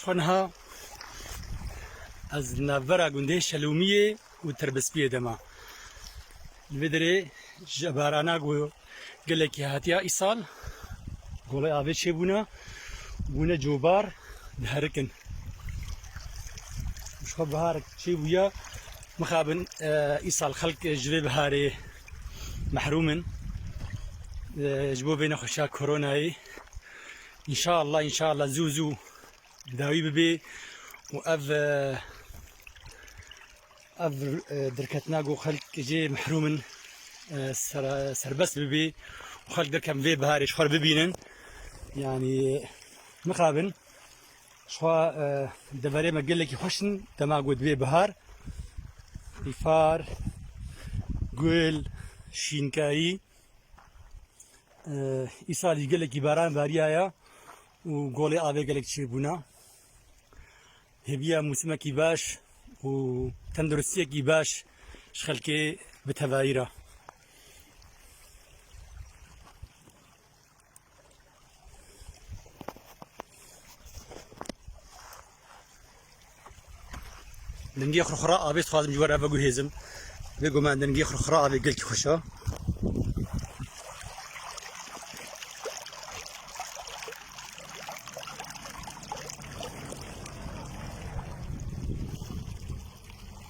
شونها از نافرا گنده شلومیه و تربسپیه دما البدري جبارانا قو قال لك هاتيا إيصال قولي أبي شي بونا جوبار بهركن مش خب بهارك شي ويا مخابن إيصال خلق جري بهاري محرومن جبو بين خشاك كوروناي إن شاء الله زوزو داوي ببي وأف دركتنا قو خلق جي محرومن سربس ببي وخلق دركم في بهاري شخور ببينن يعني مخابن شخوا دبري ما قال لك يخشن تما قود بي بهار إفار قول شينكاي إيصال يقول لك باران باريايا وقولي آبي قال لك شربونا هبيا موسمكي باش وتندرسيكي باش شخلكي بتفايرة دنجي خرخراء أبي تخاطب جوار أبغى هزم بيقول ما دنجي خرخراء أبي قلت خشة